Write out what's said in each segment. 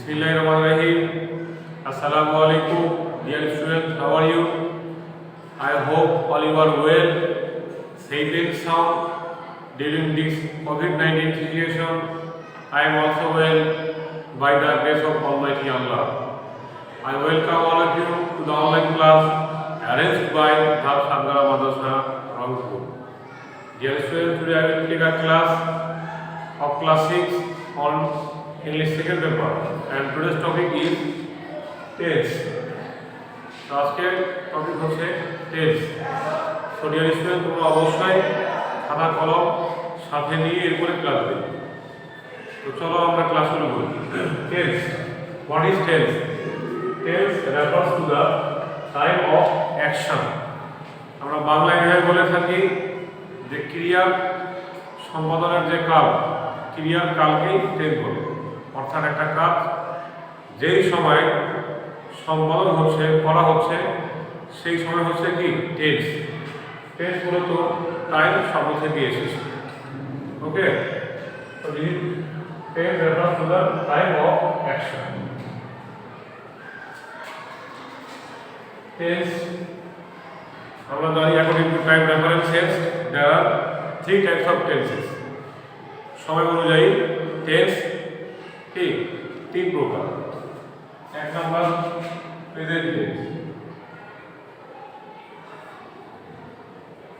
Bismillahirrahmanirrahim. Assalamu alaikum, dear students. How are you? I hope all you are well, safe and sound during this COVID-19 situation. I am also well by the grace of Almighty Allah. I welcome all of you to the online class arranged by Dhab Sangara Madrasa, Rangpur. Dear students, today I will take a class of class 6 on English second paper, and today's topic is tense. So আজকে topic হচ্ছে tense. So dear student, তোমরা অবশ্যই খাতা কলম সাথে নিয়ে এরপরে class দেবে। তো চলো আমরা ক্লাস শুরু করি। Tense, what is tense? Tense refers to the time of action. আমরা বাংলায় এভাবে বলে থাকি যে ক্রিয়ার সম্পাদনের যে কাল, ক্রিয়ার কালকেই টেন্স বলে। অর্থাৎ একটা কাজ যেই সময় সম্পাদন হচ্ছে, করা হচ্ছে, সেই সময় হচ্ছে কি টেন্স। টেন্স মূলত টাইম শব্দ থেকে এসেছে। ওকে, তো tense refers to the time of action. Tense আমরা জানি according to time references there are 3 types of tenses. সময় অনুযায়ী টেন্স কি 3 প্রকার। এক number present tense.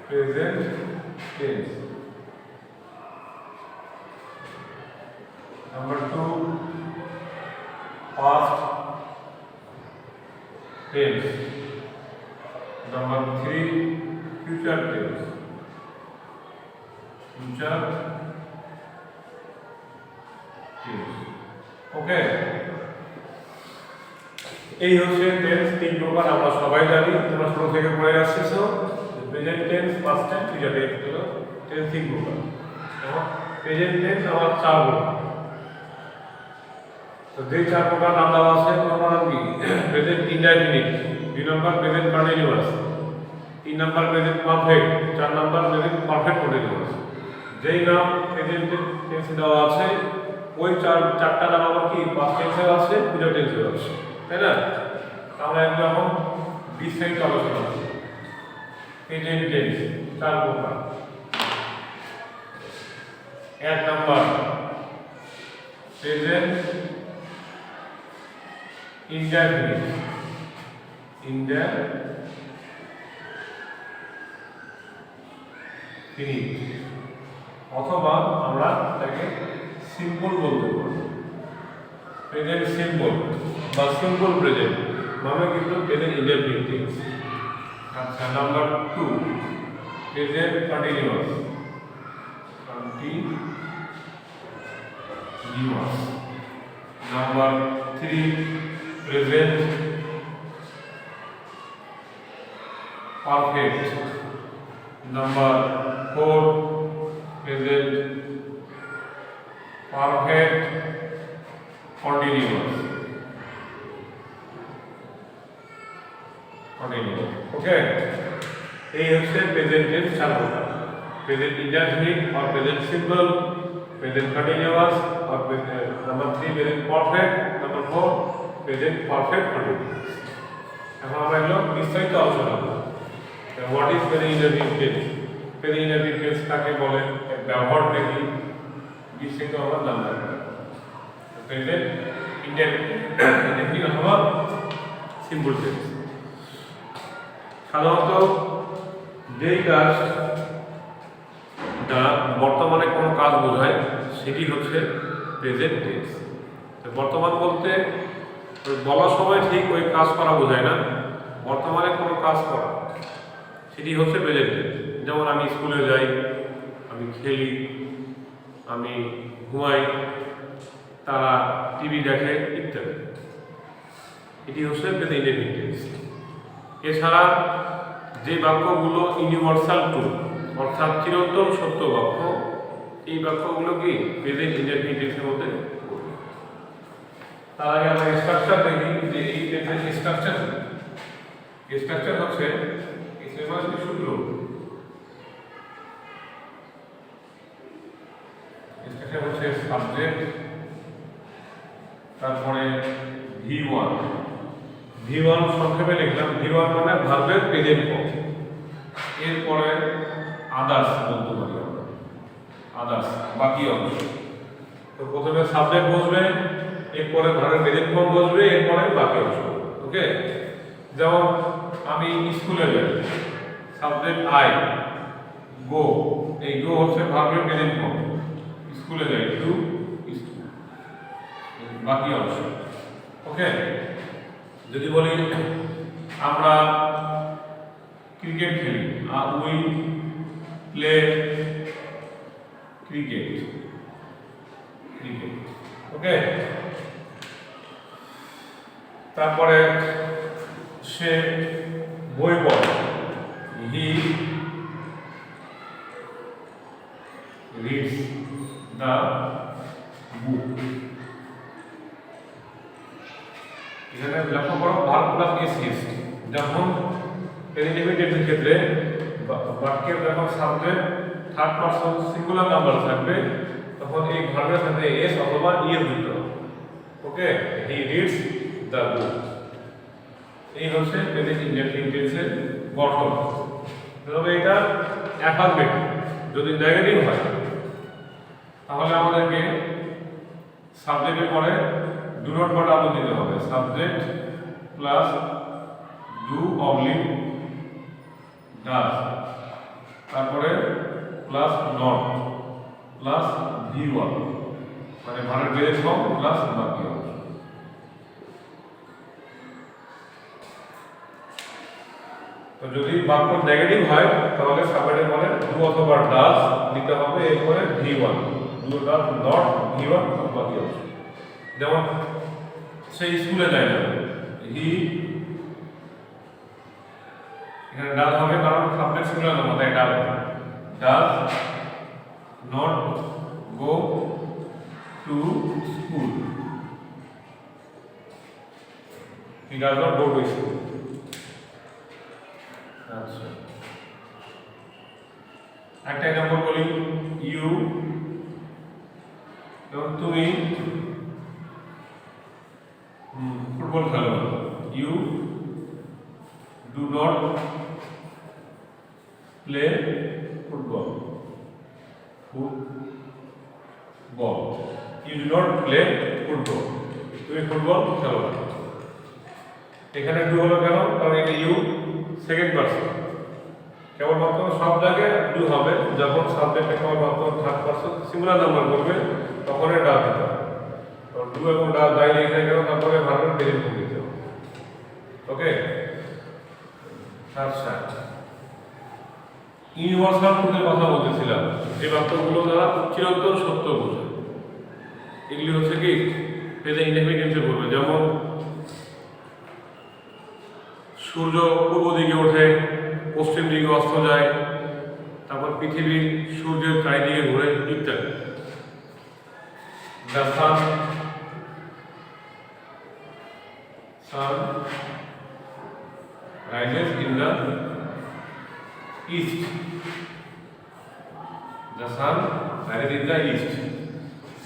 Present tense. Number 2 past tense. Number 3 future tense. Future tense. Okay, এই হচ্ছে tense 3 প্রকার। আমরা সবাই জানি, তোমরা ছোট থেকে পড়ে আসছো। Present tense, past tense, future tense হলো টেন্স 3 প্রকার। এবং প্রেজেন্ট টেন্স আমার 4 প্রকার। তো যে 4 প্রকার নাম দেওয়া আছে, তোমার নাম কি? প্রেজেন্ট ইনডেফিনিট, 2 নম্বর প্রেজেন্ট কন্টিনিউয়াস, 3 নম্বর প্রেজেন্ট পারফেক্ট, 4 নম্বর প্রেজেন্ট পারফেক্ট কন্টিনিউয়াস। যেই নাম প্রেজেন্ট টেন্স দেওয়া আছে, ওই চারটা নাম আবার কি পাস্ট টেন্সেও আছে, ফিউচার টেন্সেও আছে, তাই না? আমরা একদম বিস্তারিত আলোচনা করব। প্রেজেন্ট টেন্স 4 প্রকার। 1 নাম্বার প্রেজেন্ট ইনডেফিনিট। ইনডেফিনিট অথবা আমরা এটাকে সিম্পল বলতে পারি। প্রেজেন্ট সিম্পল বা সিম্পল প্রেজেন্ট নামে কিন্তু প্রেজেন্ট ইনডেফিনিট টেন্স। আচ্ছা, number 2 present continuous. Continuous. Number 3 present perfect. Number 4 present perfect continuous. Okay, এই হচ্ছে প্রেজেন্ট টেন্স 4 প্রকার। Present indefinite or present simple, present continuous or number 3 present perfect, number 4 present perfect continuous. এখন আমরা এগুলো বিস্তারিত আলোচনা করব। What is present indefinite tense? Present indefinite tense কাকে বলে, এর ব্যবহারটা কি, বিস্তারিত আমরা জানতে পারব। প্রেজেন্ট ইনডেফিনিট অথবা সিম্পল টেন্স সাধারণত যেই কাজটা বর্তমানে কোনো কাজ বোঝায় সেটি হচ্ছে প্রেজেন্ট টেন্স। বর্তমান বলতে বলার সময় ঠিক ওই কাজ করা বোঝায় না, বর্তমানে কোনো কাজ করা, সেটি হচ্ছে প্রেজেন্ট টেন্স। যেমন আমি স্কুলে যাই, আমি খেলি, আমি ঘুমাই, তারা টিভি দেখে ইত্যাদি। এটি হচ্ছে প্রেজেন্ট ইনডেফিনিট টেন্স। এছাড়া যে বাক্যগুলো ইউনিভার্সাল ট্রুথ অর্থাৎ চিরন্তন সত্য বাক্য, এই বাক্যগুলো কি প্রেজেন্ট ইনডেফিনিট টেন্সের মধ্যে পড়বে। তার আগে আমরা স্ট্রাকচার দেখি যে এই টেন্সের স্ট্রাকচার হচ্ছে সূত্র। স্ট্রাকচার হচ্ছে সাবজেক্ট, তারপরে V1 V1 সংক্ষেপে লিখলাম। V1 মানে ভার্বের প্রেজেন্ট ফর্ম। এরপরে আদার্স বলতে পারি আমরা, আদার্স বাকি অংশ। তো প্রথমে সাবজেক্ট বসবে, এরপরে ভার্বের প্রেজেন্ট ফর্ম বসবে, এরপরে বাকি অংশ। ওকে, যেমন আমি স্কুলে যাই, সাবজেক্ট আই, গো, এই গো হচ্ছে ভার্বের প্রেজেন্ট ফর্ম। স্কুলে যাই, টু স্কুল, বাকি অংশ। ওকে, যদি বলি আমরা ক্রিকেট খেলি, উই প্লে ক্রিকেট, ক্রিকেট। ওকে, তারপরে সে বই পড়ে, হি রিডস দ্য বুক। এখানে লক্ষ্য করো ভার্ব প্লাস এস। যখন ইনডিফিনিটিভের ক্ষেত্রে বাক্যের যখন subject third person singular number থাকবে, তখন এই ভার্বের সাথে এস অথবা ইএস যুক্ত হবে। ওকে, হি রিডস দ্য বুক। এই হচ্ছে প্রেজেন্ট ইনডেফিনিট টেন্সের গঠন। তবে এটা অ্যাফার্মেটিভ। যদি নেগেটিভ হয় তাহলে আমাদেরকে সাবজেক্টের পরে ডু নট বা ডাবল দিতে হবে। Subject plus do oblique does, তারপরে প্লাস নট প্লাস V1, মানে ভার্বের প্রেজেন্ট ফর্ম প্লাস বাকি অংশ। তো যদি বাক্য নেগেটিভ হয় তাহলে সাবজেক্টের পরে ডু অথবা ডাজ দিতে হবে, এরপরে V1, do does not V1 বাকি অংশ। যেমন সে স্কুলে যায় না, হি, এখানে ডাজ হবে কারণ সাবজেক্ট সিঙ্গুলার নাম্বার, তাই does. Does not go to school, he does not go to school. আচ্ছা, একটা এক্সাম্পল বলি, ইউ, এবং তুমি ফুটবল খেলো, you do not play football, football, you do not play football, তুমি ফুটবল খেলো না। এখানে ডু হলো কেন? কারণ এটা ইউ সেকেন্ড পারসন, কেবলমাত্র সব জায়গায় ডু হবে। যখন সাবজেক্টে কেবলমাত্র থার্ড পারসন সিঙ্গুলার নাম্বার করবে তখন ডাজ দিতে হবে। ডু এবং ডাজ যাই লিখে গেল, তারপরে ভার্বের প্রেজেন্ট ফর্ম দিতে হবে। ওকে, আচ্ছা, ইউনিভার্সাল ট্রুথের কথা বলতেছিলাম, যে বাক্যগুলো দ্বারা চিরন্তন সত্য বোঝায়, এগুলি হচ্ছে কি প্রেজেন্ট ইনডেফিনিট টেন্সে বলবে। যেমন সূর্য পূর্ব দিকে ওঠে, পশ্চিম দিকে অস্ত যায়, তারপর পৃথিবী সূর্যের চারিদিকে ঘুরে, ইত্যাদি। The sun rises in the east. The sun rises in the east.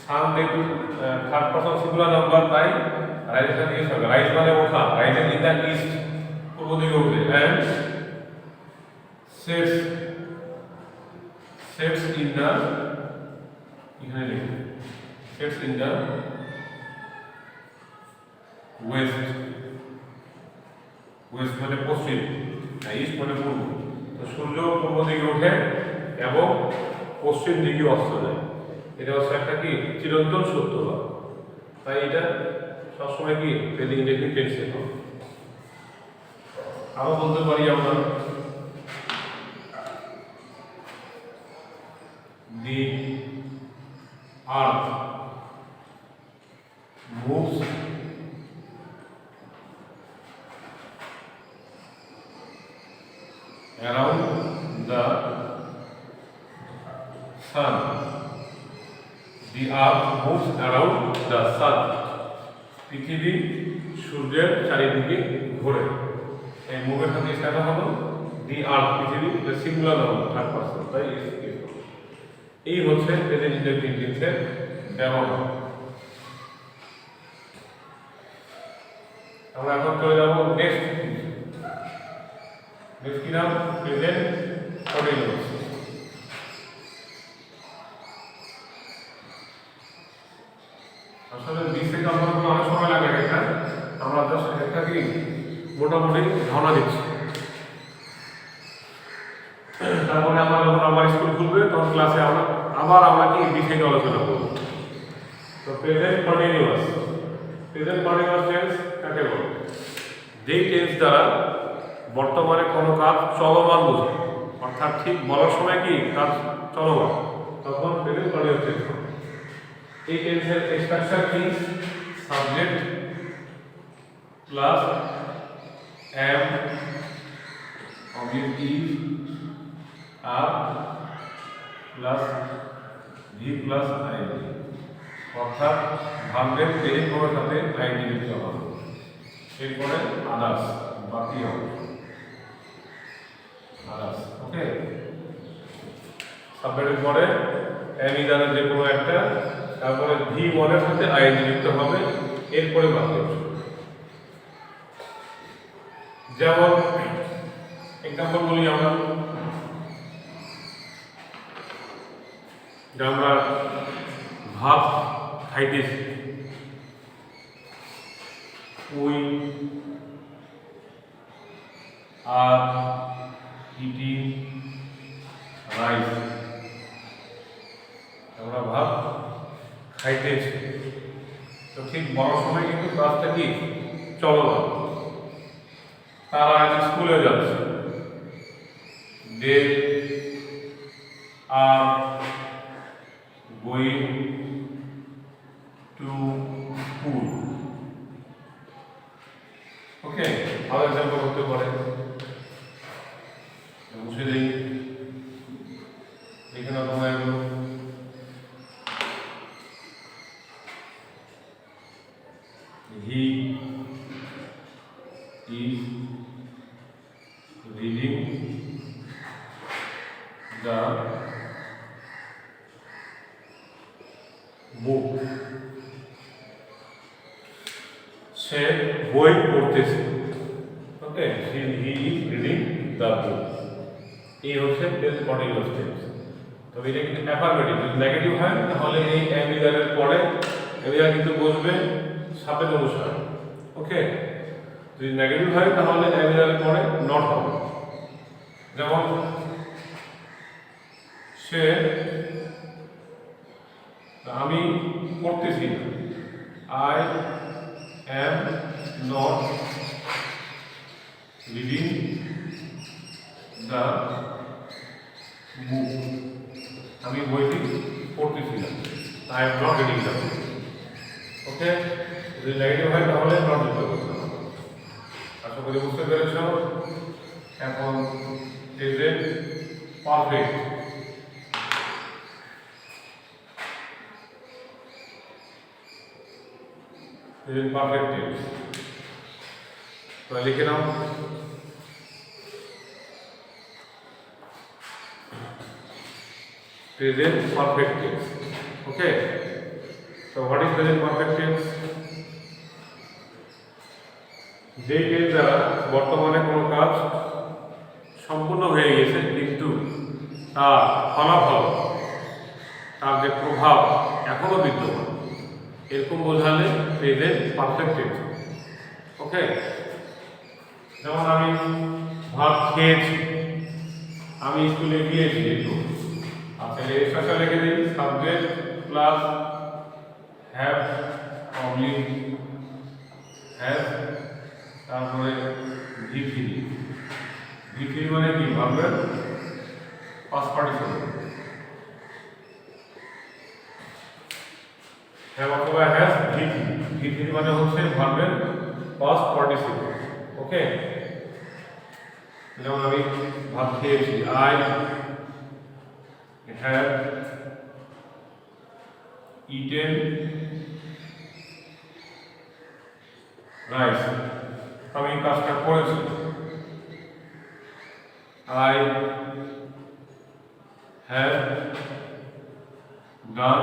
Sun যেহেতু থার্ড পারসন সিঙ্গুলার নাম্বার, তাই রাইজ এর হবে, রাইজ মানে ওঠা, রাইজেস ইন দ্য ইস্ট, পূর্ব দিকে ওঠে। And sets, sets in the, এখানে লিখুন sets in the west. West মানে পশ্চিম, ইস্ট মানে পূর্ব। তো সূর্য পূর্ব দিকে ওঠে এবং পশ্চিম দিকে অস্ত যায়। এটা হচ্ছে একটা কি চিরন্তন সত্যতা, তাই এটা সবসময় কি প্রেজেন্ট ইনডেফিনিট টেন্সে হবে। আরো বলতে পারি আমরা, the earth moves around the sun. The earth moves around the sun. পৃথিবী সূর্যের চারিদিকে ঘোরে। এই মুভের সাথে সাথে হলো দি আর্থ, পৃথিবী, সিঙ্গুলার নাম্বার, থার্ড পারসন, তাই এই হচ্ছে প্রেজেন্ট ইনডেফিনিট টেন্সের ব্যবহার। আমরা এখন চলে যাব নেক্সট কি নাম প্রেজেন্ট কন্টিনিউয়াস। আসলে 20 থেকে আমরা অনেক সময় লাগে এটা, আমরা জাস্ট একটা কি মোটামুটি ধারণা দিচ্ছি। তারপরে আমরা যখন আবার স্কুল খুলবে তখন ক্লাসে আমরা কি বিষয়ে আলোচনা করব। তো প্রেজেন্ট কন্টিনিউয়াস টেন্স কাকে বলে? যেই টেন্স দ্বারা বর্তমানে কোনো কাজ চলমান বোঝায়, অর্থাৎ ঠিক বলার সময় কি কাজ চলমান, তখন প্রেজেন্ট কন্টিনিউয়াস টেন্স। এই টেন্সের স্ট্রাকচার কি? Subject plus am object is are plus V plus ING, অর্থাৎ ভার্বের প্রেজেন্ট ফর্মের সাথে আইএনজি যুক্ত হবে। এরপরে আদার্স, বাকি অংশ আদার্স। ওকে, সাবজেক্টের পরে এম ইদারের যে কোনো একটা, তারপরে ভি ওয়ানের সাথে আইএনজি যুক্ত হবে, এরপরে বাকি অংশ। যেমন এক্সাম্পল বলি আমরা ভাত খাইতেছি, উই আর ইটিং রাইস। আমরা ভাত খাইতেছি, তো ঠিক বড় সময় কিন্তু কাজটা কি চলমান। তারা আজ স্কুলে যাচ্ছে, দে আর গোয়িং টু স্কুল। ওকে, আরো এক্সাম্পল করতে পারে, মুছে দিই এখানে তোমার he is reading the book, সে বই পড়তেছে। ওকে, he is reading the book। এই হচ্ছে প্রেজেন্ট কন্টিনিউয়াস টেন্স। তবে এটা কিন্তু অ্যাফারমেটিভ, যদি নেগেটিভ হয় তাহলে এই এম ইদারের পরে এরিয়া কিন্তু বসবে সাবেক অনুসারে। ওকে, যদি নেগেটিভ হয় তাহলে এম ইদারের পরে নট হবে। যেমন সে, আমি পড়তেছি না, I am not reading the book. আমি বইটি পড়তেছি না, I am not reading the book. Okay, যদি নেগেটিভ হয় তাহলে নট যুক্ত করতে হবে। আশা করি বুঝতে পেরেছ। এখন present perfect. Present perfect tense তো লিখে নাও। Present perfect tense. Okay, so what is present perfect tense? যে টেন্স দ্বারা বর্তমানে কোনো কাজ সম্পূর্ণ হয়ে গেছে কিন্তু তার ফলাফল, তার যে প্রভাব এখনো বিদ্যমান, এরকম বোঝালে প্রেজেন্ট পারফেক্ট টেন্স। ওকে, যেমন আমি ভাত খেয়েছি, আমি স্কুলে গিয়েছি একটু। আচ্ছা, এক্সট্রা লিখে দিই, subject plus have oblique have, তারপরে ভি3 মানে কি ভার্বের পাস্ট পার্টিসিপল। হ্যাভ অথবা হ্যাজ ভি3 মানে হচ্ছে ভার্বের পাস্ট পার্টিসিপল। ওকে, যেমন আমি ভাত খেয়েছি, আই হ্যাভ ইটেন রাইস। আমি কাজটা করেছি, I have done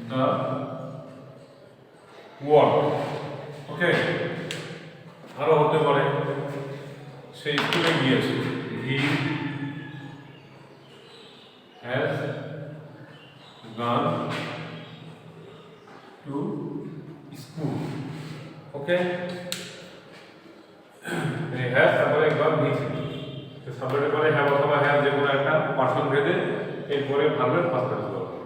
the work. Okay, আরও হতে পারে সে স্কুলে গিয়েছে, he has gone to school. Okay, has তারপরে একবার নিয়েছে, সাবজেক্টের পরে হ্যাভ অথবা হ্যাভ যে কোনো একটা পার্সন ভেদে এরপরে ভার্বের পাস্ট টেন্স হবে।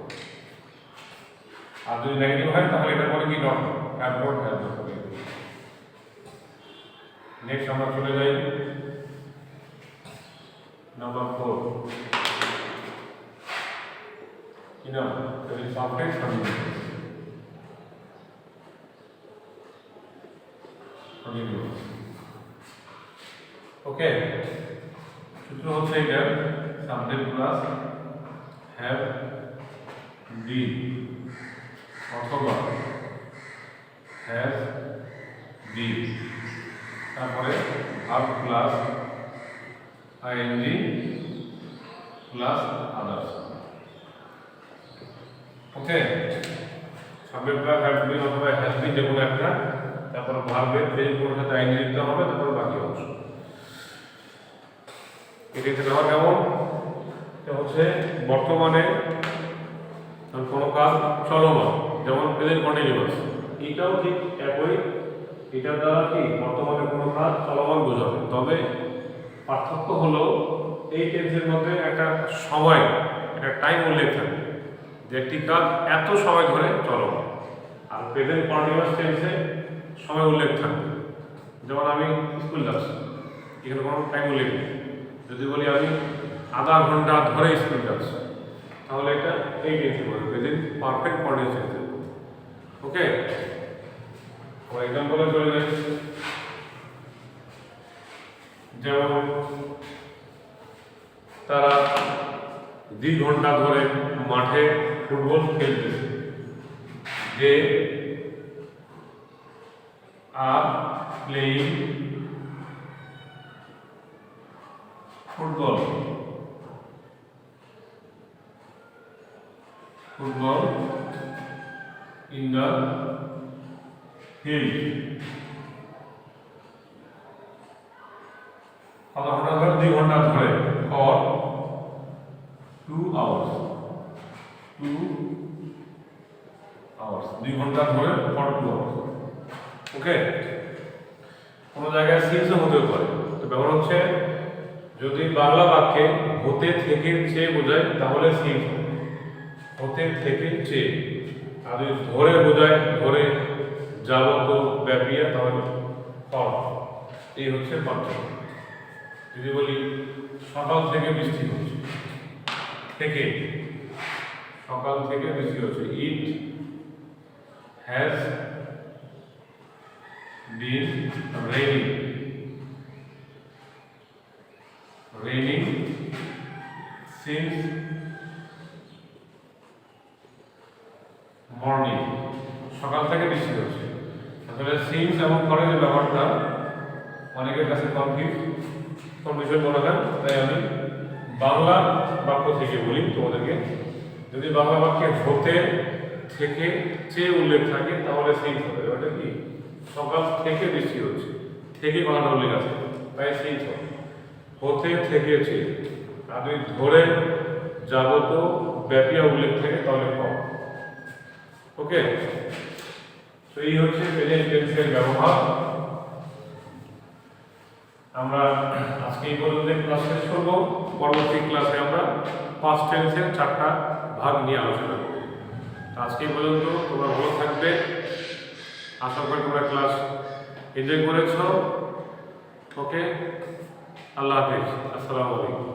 আর যদি নেগেটিভ হয় তাহলে এটার পরে কি not, have not, have not হবে। নেক্সট আমরা চলে যাই নাম্বার 4, কি নাম, সাবটেক্সট কন্টিনিউয়াস। ওকে, সূত্র হচ্ছে এটা সাবজেক্ট প্লাস হ্যাভ বিন অথবা হ্যাজ বিন, তারপরে verb plus ING plus others. Okay, subject plus have been অথবা হ্যাজ বিন যে কোনো একটা, তারপর ভার্বের প্রেজেন্ট কোনোর সাথে আইএনজি দিতে হবে, তারপর বাকি অংশ। এটি ব্যবহার কেমন, এটা হচ্ছে বর্তমানে কোনো কাজ চলমান, যেমন প্রেজেন্ট কন্টিনিউয়াস, এটাও ঠিক একই, এটার দ্বারা কি বর্তমানে কোনো কাজ চলমান বোঝাবে। তবে পার্থক্য হলো এই টেন্সের মধ্যে একটা সময়, একটা টাইম উল্লেখ থাকে যে একটি কাজ এত সময় ধরে চলমান। আর প্রেজেন্ট কন্টিনিউয়াস টেন্সে সময় উল্লেখ থাকবে, যেমন আমি স্কুল যাচ্ছি, এখানে কোনো টাইম উল্লেখ নেই। যদি বলি আমি আধা ঘন্টা ধরে স্কুল যাচ্ছি, তাহলে এটা এই টেন্সে বলবে, প্রেজেন্ট পারফেক্ট কন্টিনিউয়াস টেন্সে। ওকে, আমরা এক্সাম্পলে চলে যাই। যেমন তারা 2 ঘন্টা ধরে মাঠে ফুটবল খেলতেছে, যে are playing football in the field. আধা ঘন্টা ধরে, 2 ঘন্টা ধরে, ফর 2 আওয়ার্স, 2 ঘন্টা ধরে ফর 2 আওয়ার্স। ওকে, কোনো জায়গায় সিন্সও হতে পারে। তো ব্যাপার হচ্ছে যদি বাংলা বাক্যে হতে থেকে চেয়ে বোঝায় তাহলে সিন্স, হতে থেকে চেয়ে। আর যদি ধরে বোঝায়, ধরে যাবত ব্যাপিয়া, তাহলে ফর। এই হচ্ছে পার্থক্য। যদি বলি সকাল থেকে বৃষ্টি হচ্ছে, থেকে, সকাল থেকে বৃষ্টি হচ্ছে, it has been raining since morning, সকাল থেকে বৃষ্টি হচ্ছে। আসলে সিন্স এবং ফরের যে ব্যাপারটা অনেকের কাছে কনফিউশন মনে হয়, তাই আমি বাংলা বাক্য থেকে বলি তোমাদেরকে। যদি বাংলা বাক্যে হতে থেকে চেয়ে উল্লেখ থাকে তাহলে সিন্স হবে। ওটা কি, সকাল থেকে বৃষ্টি হচ্ছে, থেকে কথাটা উল্লেখ আছে, তাই সিন্স হবে। হতে থেকে চেয়ে, আর যদি ধরে যাবত ব্যাপিয়া উল্লেখ থাকে তাহলে কম। ওকে, তো এই হচ্ছে প্রেজেন্ট টেন্সের ব্যবহার। আমরা আজকে এই পর্যন্ত ক্লাস শেষ করব। পরবর্তী ক্লাসে আমরা পাস্ট টেন্সের 4টা ভাগ নিয়ে আলোচনা করব। আজকে এই পর্যন্ত, তোমরা ভালো থাকবে। আশা করি তোমরা ক্লাস এনজয় করেছো। ওকে, আল্লাহ হাফেজ, আসসালামু আলাইকুম।